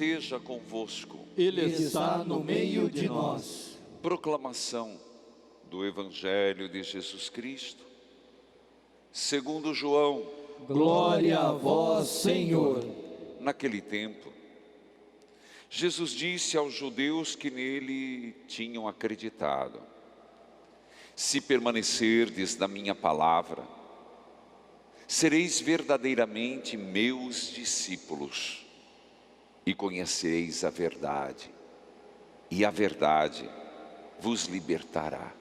esteja convosco. Ele está no meio de nós. Proclamação do Evangelho de Jesus Cristo, segundo João. Glória a vós, Senhor. Naquele tempo, Jesus disse aos judeus que nele tinham acreditado: se permanecerdes na minha palavra, sereis verdadeiramente meus discípulos e conhecereis a verdade, e a verdade vos libertará.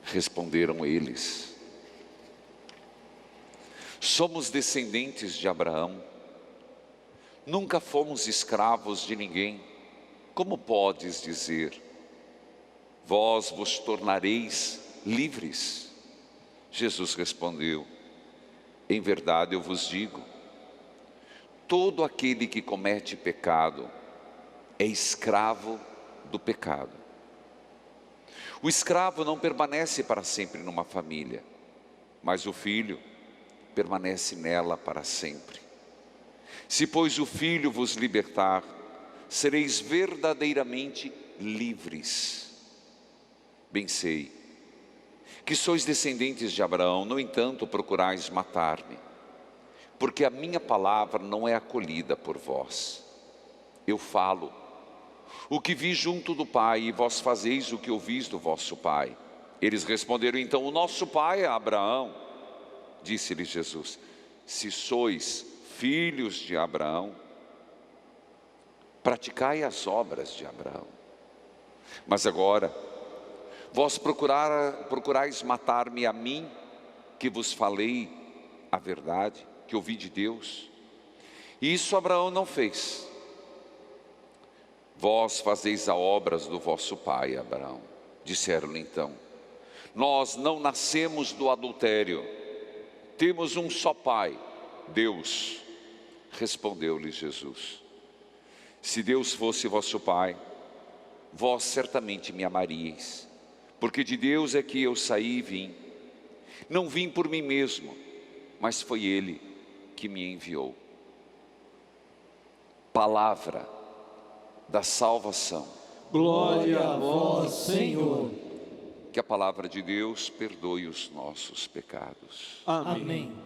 Responderam eles: somos descendentes de Abraão, nunca fomos escravos de ninguém. Como podes dizer, vós vos tornareis livres? Jesus respondeu: em verdade eu vos digo, todo aquele que comete pecado é escravo do pecado. O escravo não permanece para sempre numa família, mas o filho permanece nela para sempre. Se, pois, o Filho vos libertar, sereis verdadeiramente livres. Bem sei que sois descendentes de Abraão, no entanto procurais matar-me, porque a minha palavra não é acolhida por vós. Eu falo o que vi junto do Pai, e vós fazeis o que ouvis do vosso pai. Eles responderam então: o nosso pai é Abraão. Disse-lhe Jesus: se sois filhos de Abraão, praticai as obras de Abraão. Mas agora, vós procurais matar-me a mim, que vos falei a verdade, que ouvi de Deus. E isso Abraão não fez. Vós fazeis as obras do vosso pai Abraão. Disseram-lhe então: nós não nascemos do adultério, temos um só pai, Deus. Respondeu-lhe Jesus: se Deus fosse vosso pai, vós certamente me amaríeis, porque de Deus é que eu saí e vim. Não vim por mim mesmo, mas foi Ele que me enviou. Palavra da salvação. Glória a vós, Senhor. Que a palavra de Deus perdoe os nossos pecados. Amém.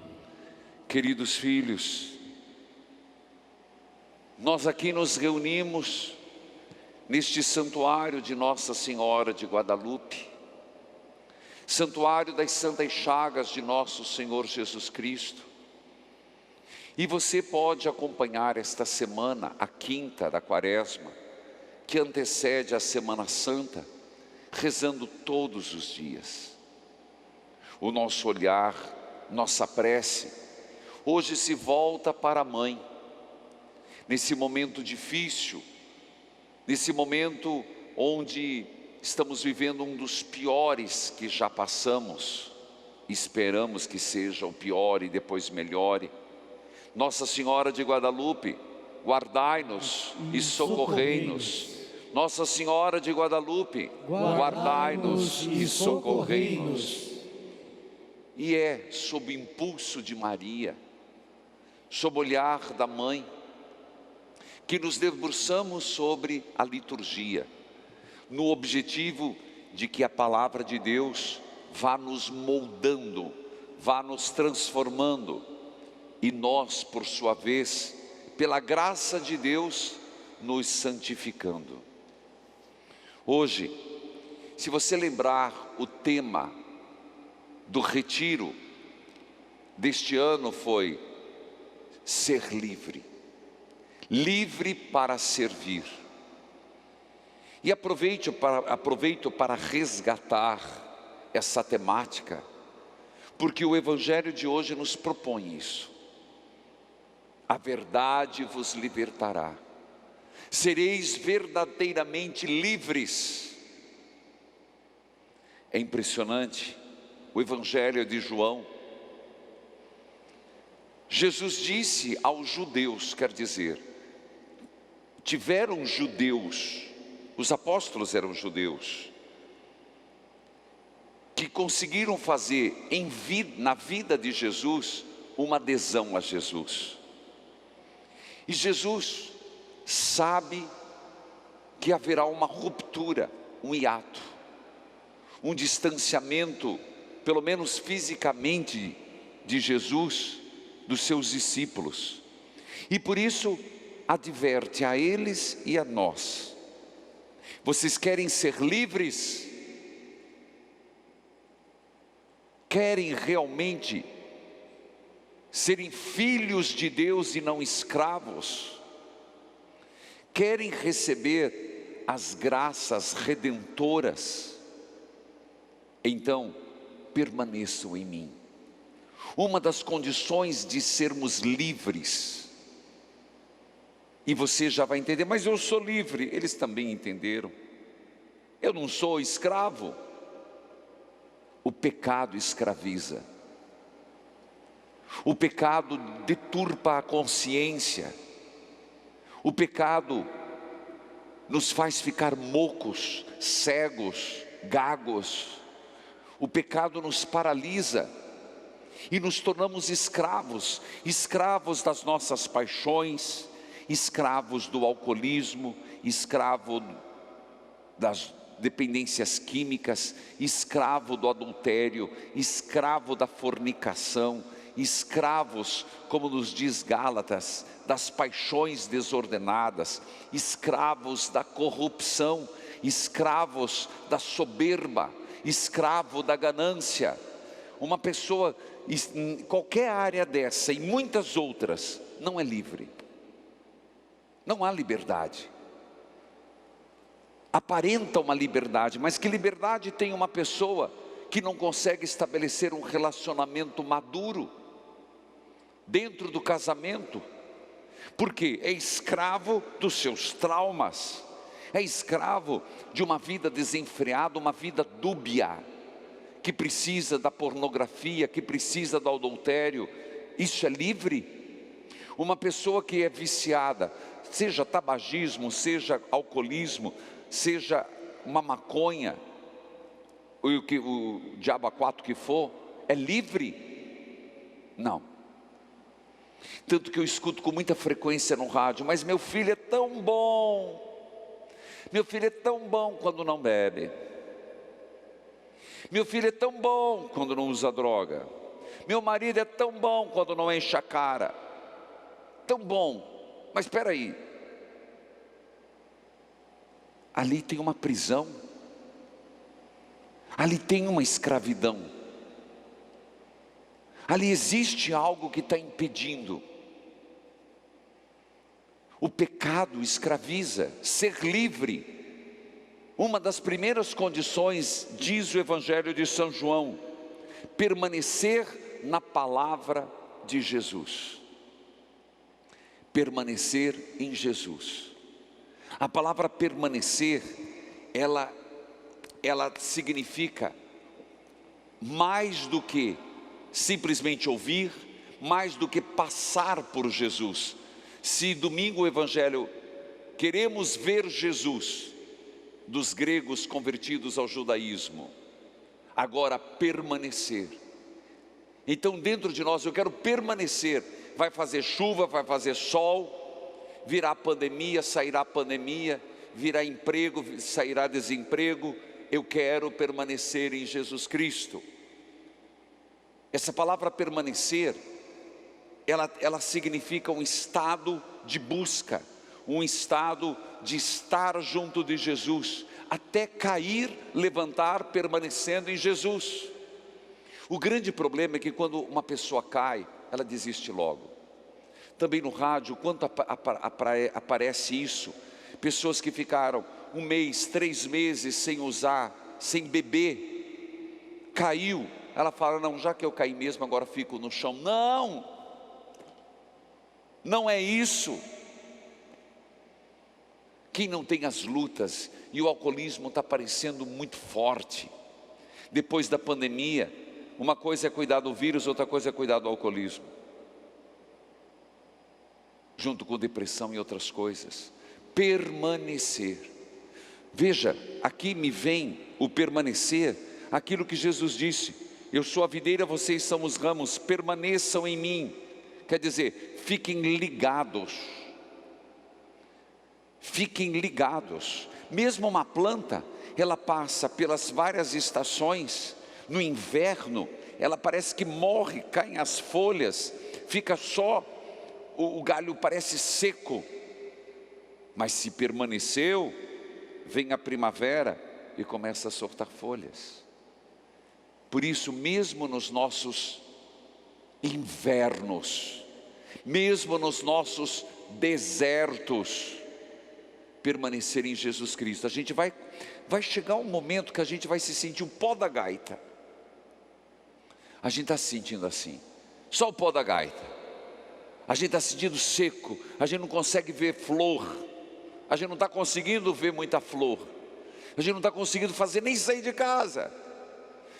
Queridos filhos, nós aqui nos reunimos neste santuário de Nossa Senhora de Guadalupe, santuário das Santas Chagas de nosso Senhor Jesus Cristo. E você pode acompanhar esta semana, a quinta da Quaresma, que antecede a Semana Santa, rezando todos os dias. O nosso olhar, nossa prece, hoje se volta para a mãe, nesse momento difícil, nesse momento onde estamos vivendo um dos piores que já passamos, esperamos que seja o pior e depois melhore. Nossa Senhora de Guadalupe, guardai-nos e socorrei-nos. Nossa Senhora de Guadalupe, guardai-nos e socorrei-nos. E é sob o impulso de Maria, sob o olhar da mãe, que nos debruçamos sobre a liturgia, no objetivo de que a palavra de Deus vá nos moldando, vá nos transformando, e nós, por sua vez, pela graça de Deus, nos santificando. Hoje, se você lembrar, o tema do retiro deste ano foi ser livre, livre para servir. E aproveito para resgatar essa temática, porque o Evangelho de hoje nos propõe isso. A verdade vos libertará, sereis verdadeiramente livres. É impressionante o Evangelho de João. Jesus disse aos judeus, quer dizer, tiveram judeus, os apóstolos eram judeus, que conseguiram fazer na vida de Jesus uma adesão a Jesus. E Jesus sabe que haverá uma ruptura, um hiato, um distanciamento, pelo menos fisicamente, de Jesus, dos seus discípulos. E por isso adverte a eles e a nós: vocês querem ser livres? Querem realmente serem filhos de Deus e não escravos? Querem receber as graças redentoras? Então, permaneçam em mim. Uma das condições de sermos livres, e você já vai entender: mas eu sou livre. Eles também entenderam. Eu não sou escravo. O pecado escraviza. O pecado deturpa a consciência. O pecado nos faz ficar moucos, cegos, gagos. O pecado nos paralisa e nos tornamos escravos, escravos das nossas paixões, escravos do alcoolismo, escravo das dependências químicas, escravo do adultério, escravo da fornicação, escravos, como nos diz Gálatas, das paixões desordenadas, escravos da corrupção, escravos da soberba, escravo da ganância. Uma pessoa em qualquer área dessa e muitas outras não é livre. Não há liberdade. Aparenta uma liberdade, mas que liberdade tem uma pessoa que não consegue estabelecer um relacionamento maduro dentro do casamento? Porque é escravo dos seus traumas, é escravo de uma vida desenfreada, uma vida dúbia, que precisa da pornografia, que precisa do adultério. Isso é livre? Uma pessoa que é viciada, seja tabagismo, seja alcoolismo, seja uma maconha, o diabo a quatro que for, é livre? Não. Tanto que eu escuto com muita frequência no rádio: mas meu filho é tão bom, meu filho é tão bom quando não bebe, meu filho é tão bom quando não usa droga, meu marido é tão bom quando não enche a cara, tão bom. Mas espera aí, ali tem uma prisão, ali tem uma escravidão, ali existe algo que está impedindo. O pecado escraviza. Ser livre, uma das primeiras condições, diz o Evangelho de São João, permanecer na palavra de Jesus. Permanecer em Jesus. A palavra permanecer, ela significa mais do que simplesmente ouvir, mais do que passar por Jesus. Se domingo o Evangelho, queremos ver Jesus, dos gregos convertidos ao judaísmo, agora permanecer. Então dentro de nós, eu quero permanecer. Vai fazer chuva, vai fazer sol, virá pandemia, sairá pandemia, virá emprego, sairá desemprego, eu quero permanecer em Jesus Cristo. Essa palavra permanecer, ela significa um estado de busca, um estado de estar junto de Jesus, até cair, levantar, permanecendo em Jesus. O grande problema é que quando uma pessoa cai, ela desiste logo. Também no rádio, quanto aparece isso, pessoas que ficaram 1 mês, 3 meses sem usar, sem beber, caiu, ela fala: não, já que eu caí mesmo, agora fico no chão. Não, não é isso. Quem não tem as lutas, e o alcoolismo está parecendo muito forte, depois da pandemia, uma coisa é cuidar do vírus, outra coisa é cuidar do alcoolismo, junto com depressão e outras coisas. Permanecer. Veja, aqui me vem o permanecer, aquilo que Jesus disse: eu sou a videira, vocês são os ramos, permaneçam em mim. Quer dizer, fiquem ligados. Fiquem ligados. Mesmo uma planta, ela passa pelas várias estações. No inverno, ela parece que morre, caem as folhas, fica só, o galho parece seco. Mas se permaneceu, vem a primavera e começa a soltar folhas. Por isso, mesmo nos nossos invernos, mesmo nos nossos desertos, permanecer em Jesus Cristo. A gente vai chegar um momento que a gente vai se sentir o pó da gaita. A gente está se sentindo assim, só o pó da gaita. A gente está se sentindo seco, a gente não consegue ver flor, a gente não está conseguindo ver muita flor, a gente não está conseguindo fazer nem sair de casa.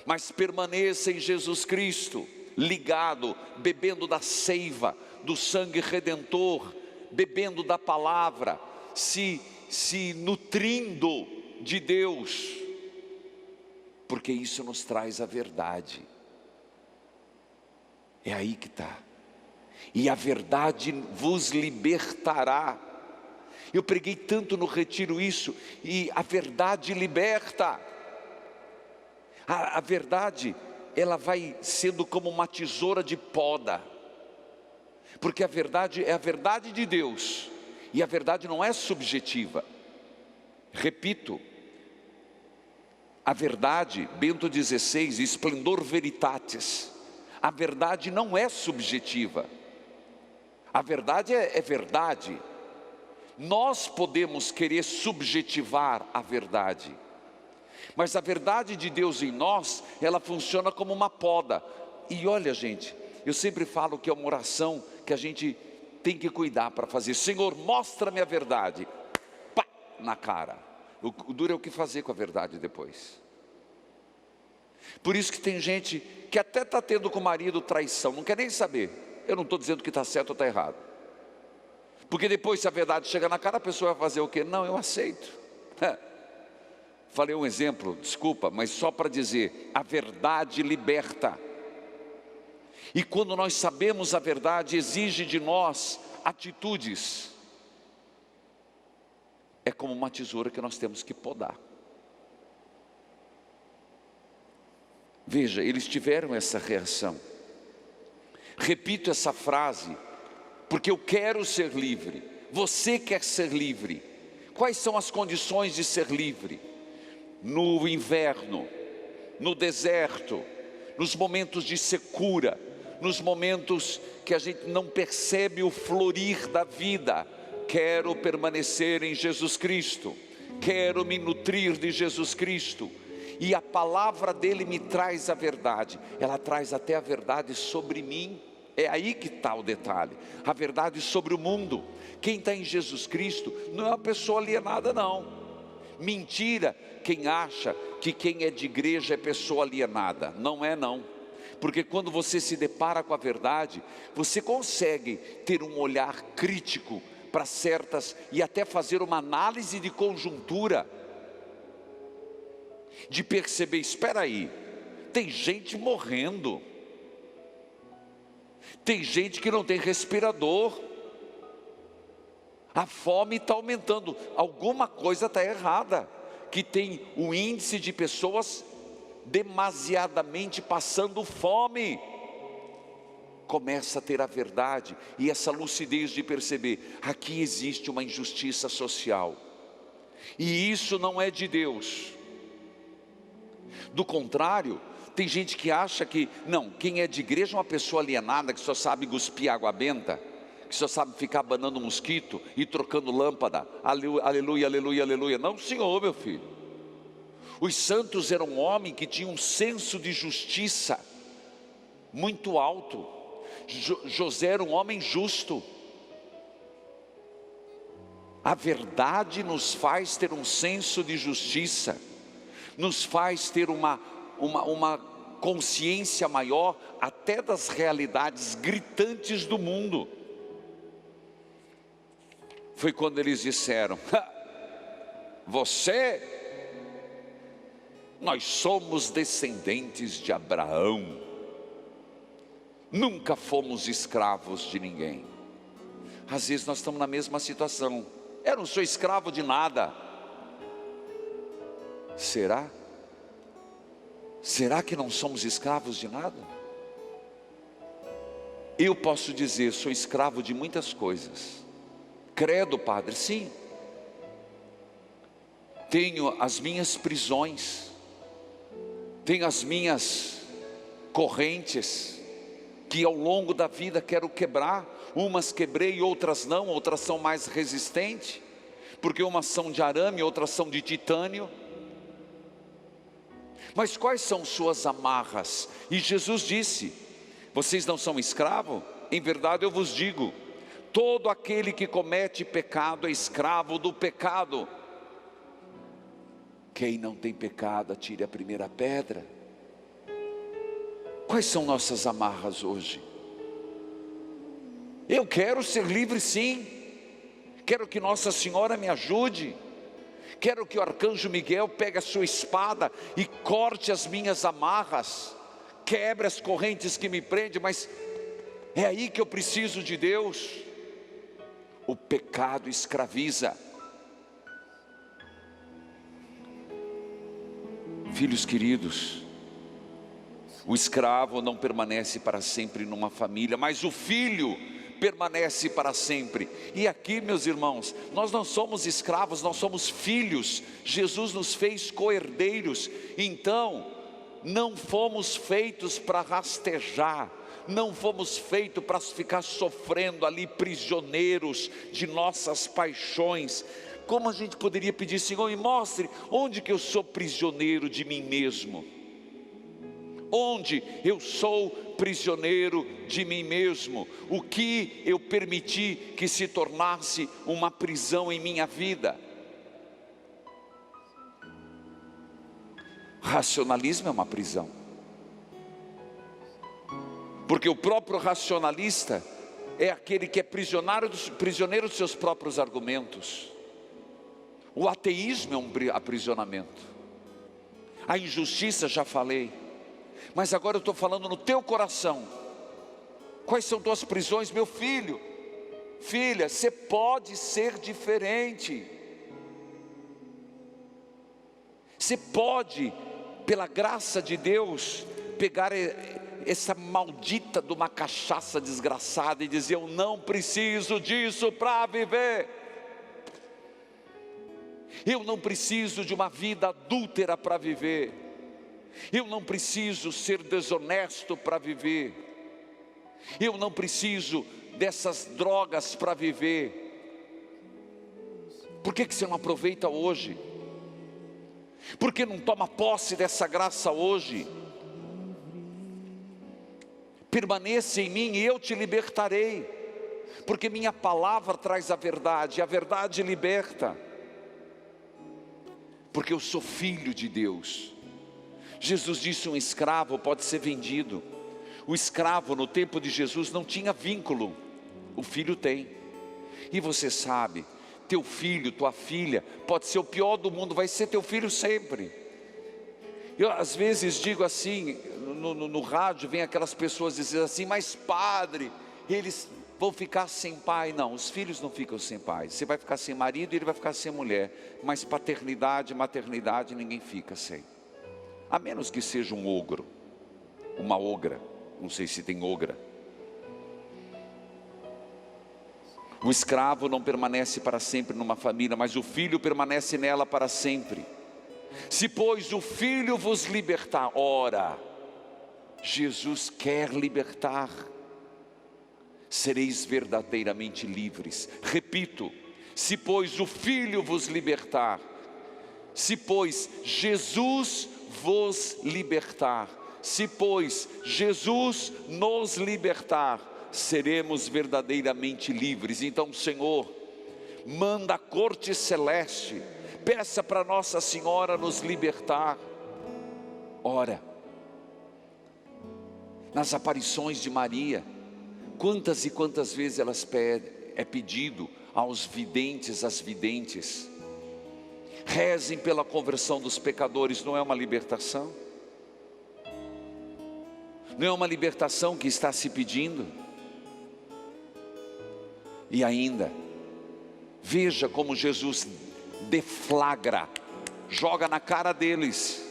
Mas permaneça em Jesus Cristo, ligado, bebendo da seiva, do sangue redentor, bebendo da palavra, se nutrindo de Deus, porque isso nos traz a verdade. É aí que está. E a verdade vos libertará. Eu preguei tanto no retiro isso, e a verdade liberta. A verdade, ela vai sendo como uma tesoura de poda, porque a verdade é a verdade de Deus, e a verdade não é subjetiva. Repito, a verdade, Bento XVI, Splendor Veritatis, a verdade não é subjetiva, a verdade é verdade. Nós podemos querer subjetivar a verdade, mas a verdade de Deus em nós, ela funciona como uma poda. E olha, gente, eu sempre falo que é uma oração que a gente tem que cuidar para fazer. Senhor, mostra-me a verdade. Pá, na cara. O duro é o que fazer com a verdade depois. Por isso que tem gente que até está tendo com o marido traição, não quer nem saber. Eu não estou dizendo que está certo ou está errado, porque depois, se a verdade chega na cara, a pessoa vai fazer o quê? Não, eu aceito. Falei um exemplo, desculpa, mas só para dizer, a verdade liberta. E quando nós sabemos a verdade, exige de nós atitudes. É como uma tesoura que nós temos que podar. Veja, eles tiveram essa reação. Repito essa frase, porque eu quero ser livre. Você quer ser livre. Quais são as condições de ser livre? No inverno, no deserto, nos momentos de secura, nos momentos que a gente não percebe o florir da vida. Quero permanecer em Jesus Cristo, quero me nutrir de Jesus Cristo, e a palavra dele me traz a verdade. Ela traz até a verdade sobre mim. É aí que está o detalhe, a verdade sobre o mundo. Quem está em Jesus Cristo não é uma pessoa alienada, não. Mentira quem acha que quem é de igreja é pessoa alienada. Não é, não. Porque quando você se depara com a verdade, você consegue ter um olhar crítico para certas, e até fazer uma análise de conjuntura, de perceber, espera aí, tem gente morrendo, tem gente que não tem respirador, a fome está aumentando, alguma coisa está errada, que tem o índice de pessoas demasiadamente passando fome. Começa a ter a verdade e essa lucidez de perceber, aqui existe uma injustiça social, e isso não é de Deus. Do contrário, tem gente que acha que, não, quem é de igreja é uma pessoa alienada, que só sabe cuspir água benta, que só sabe ficar abanando mosquito e trocando lâmpada, aleluia, aleluia, aleluia. Não, senhor, meu filho. Os santos eram um homem que tinha um senso de justiça muito alto. José era um homem justo. A verdade nos faz ter um senso de justiça, nos faz ter uma consciência maior até das realidades gritantes do mundo. Foi quando eles disseram, nós somos descendentes de Abraão, nunca fomos escravos de ninguém. Às vezes nós estamos na mesma situação, Eu não sou escravo de nada. Será? Será que não somos escravos de nada? Eu posso dizer, sou escravo de muitas coisas. Credo, padre, sim. Tenho as minhas prisões, tenho as minhas correntes, que ao longo da vida quero quebrar. Umas quebrei, outras não, outras são mais resistentes, porque umas são de arame, outras são de titânio. Mas quais são suas amarras? E Jesus disse: vocês não são escravos? Em verdade eu vos digo, todo aquele que comete pecado é escravo do pecado. Quem não tem pecado, atire a primeira pedra. Quais são nossas amarras hoje? Eu quero ser livre, sim. Quero que Nossa Senhora me ajude. Quero que o arcanjo Miguel pegue a sua espada e corte as minhas amarras, quebre as correntes que me prendem, mas é aí que eu preciso de Deus. O pecado escraviza. Filhos queridos, o escravo não permanece para sempre numa família, mas o filho permanece para sempre. E aqui, meus irmãos, nós não somos escravos, nós somos filhos. Jesus nos fez co-herdeiros. Então, não fomos feitos para rastejar, não fomos feitos para ficar sofrendo ali, prisioneiros de nossas paixões. Como a gente poderia pedir: Senhor, me mostre onde que eu sou prisioneiro de mim mesmo, onde eu sou prisioneiro de mim mesmo, o que eu permiti que se tornasse uma prisão em minha vida. Racionalismo é uma prisão, porque o próprio racionalista é aquele que é prisioneiro dos seus próprios argumentos. O ateísmo é um aprisionamento. A injustiça, já falei. Mas agora eu estou falando no teu coração. Quais são tuas prisões, meu filho? Filha, você pode ser diferente. Você pode, pela graça de Deus, pegar essa maldita de uma cachaça desgraçada e dizer: eu não preciso disso para viver. Eu não preciso de uma vida adúltera para viver. Eu não preciso ser desonesto para viver. Eu não preciso dessas drogas para viver. Por que você não aproveita hoje? Por que não toma posse dessa graça hoje? Permaneça em mim e eu te libertarei, porque minha palavra traz a verdade liberta. Porque eu sou filho de Deus. Jesus disse: um escravo pode ser vendido. O escravo no tempo de Jesus não tinha vínculo, o filho tem. E você sabe, teu filho, tua filha, pode ser o pior do mundo, vai ser teu filho sempre. Eu às vezes digo assim, no rádio vem aquelas pessoas dizendo assim: mas padre, eles vão ficar sem pai. Não, os filhos não ficam sem pai. Você vai ficar sem marido e ele vai ficar sem mulher. Mas paternidade, maternidade, ninguém fica sem. A menos que seja um ogro, uma ogra. Não sei se tem ogra. O escravo não permanece para sempre numa família, mas o filho permanece nela para sempre. Se pois o filho vos libertar, ora, Jesus quer libertar, sereis verdadeiramente livres. Repito, se pois o filho vos libertar, se pois Jesus vos libertar, se pois Jesus nos libertar, seremos verdadeiramente livres. Então, Senhor, manda a corte celeste, peça para Nossa Senhora nos libertar. Ora, nas aparições de Maria, quantas e quantas vezes é pedido aos videntes, às videntes: rezem pela conversão dos pecadores. Não é uma libertação? Não é uma libertação que está se pedindo? E ainda, Veja como Jesus deflagra, joga na cara deles.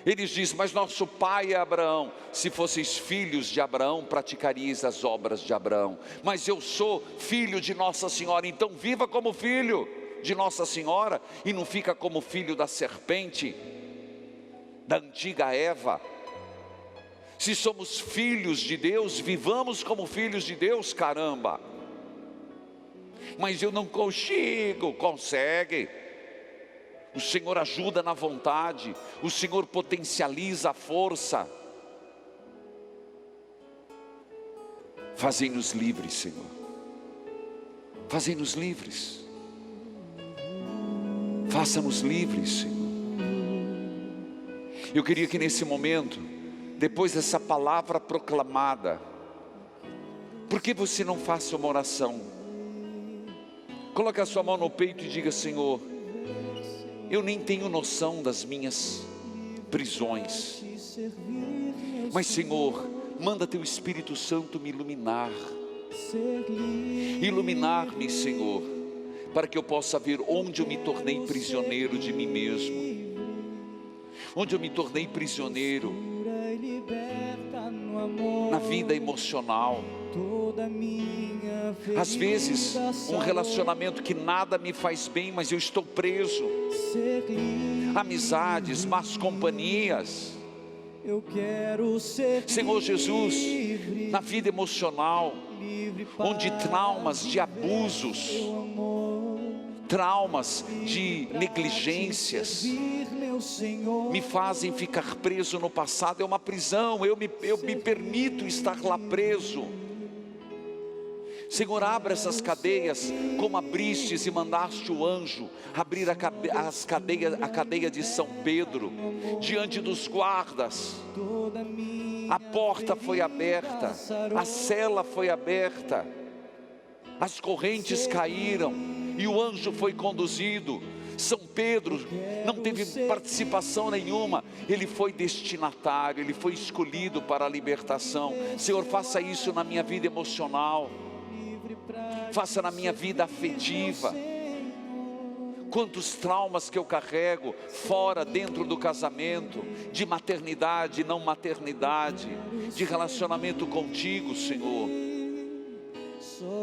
Eles dizem: mas nosso pai é Abraão. Se fosseis filhos de Abraão, praticarias as obras de Abraão. Mas eu sou filho de Nossa Senhora. Então viva como filho de Nossa Senhora, e não fica como filho da serpente, da antiga Eva. Se somos filhos de Deus, vivamos como filhos de Deus, caramba. Mas eu não consigo. Consegue. O Senhor ajuda na vontade, o Senhor potencializa a força. Fazei-nos livres, Senhor. Fazei-nos livres. Faça-nos livres, Senhor. Eu queria que nesse momento, depois dessa palavra proclamada, por que você não faça uma oração? Coloque a sua mão no peito e diga: Senhor, eu nem tenho noção das minhas prisões, mas Senhor, manda teu Espírito Santo me iluminar. Iluminar-me, Senhor, para que eu possa ver onde eu me tornei prisioneiro de mim mesmo, onde eu me tornei prisioneiro na vida emocional. Às vezes, um relacionamento que nada me faz bem, mas eu estou preso. Amizades, más companhias. Senhor Jesus, na vida emocional, onde traumas de abusos, traumas de negligências me fazem ficar preso no passado. É uma prisão, eu me permito estar lá preso. Senhor, abra essas cadeias, como abristes e mandaste o anjo abrir a cadeia de São Pedro, diante dos guardas. A porta foi aberta, a cela foi aberta, as correntes caíram e o anjo foi conduzido. São Pedro não teve participação nenhuma, ele foi destinatário, ele foi escolhido para a libertação. Senhor, faça isso na minha vida emocional, faça na minha vida afetiva. Quantos traumas que eu carrego, fora, dentro do casamento, de maternidade, não maternidade, de relacionamento contigo, Senhor.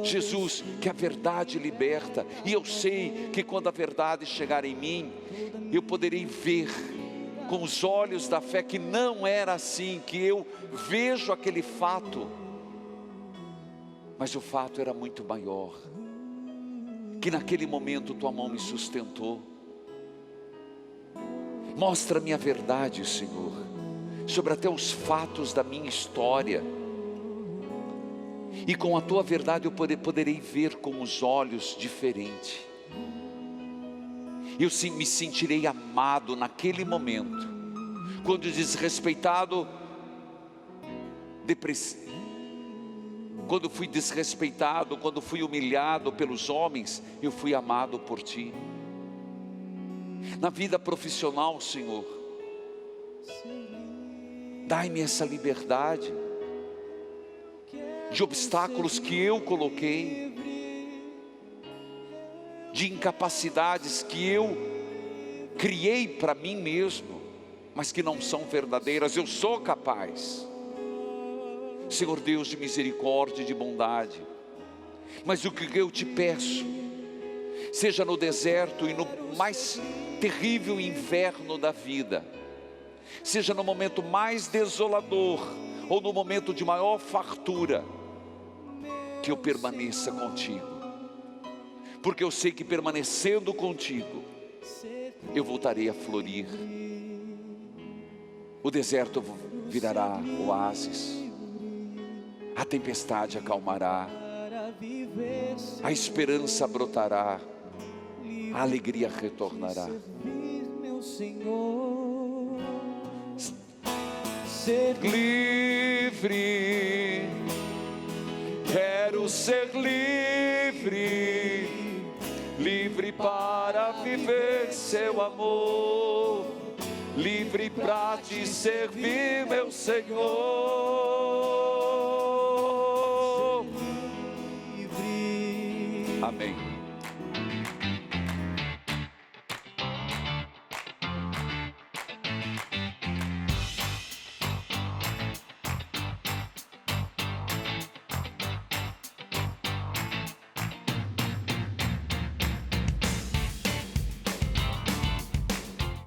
Jesus, que a verdade liberta, e eu sei que quando a verdade chegar em mim, eu poderei ver com os olhos da fé que não era assim, que eu vejo aquele fato, mas o fato era muito maior, que naquele momento tua mão me sustentou. Mostra-me a verdade, Senhor, sobre até os fatos da minha história, e com a tua verdade eu poderei ver com os olhos diferentes. Eu sim me sentirei amado naquele momento, quando desrespeitado, quando fui desrespeitado, quando fui humilhado pelos homens, eu fui amado por ti. Na vida profissional, Senhor, dai-me essa liberdade de obstáculos que eu coloquei, de incapacidades que eu criei para mim mesmo, mas que não são verdadeiras. Eu sou capaz, Senhor Deus de misericórdia e de bondade. Mas o que eu te peço, seja no deserto e no mais terrível inverno da vida, seja no momento mais desolador ou no momento de maior fartura, que eu permaneça contigo, porque eu sei que permanecendo contigo, eu voltarei a florir. O deserto virará oásis, a tempestade acalmará, a esperança brotará, a alegria retornará. Ser livre, quero ser livre, livre para viver seu amor, livre para te servir, meu Senhor. Amém.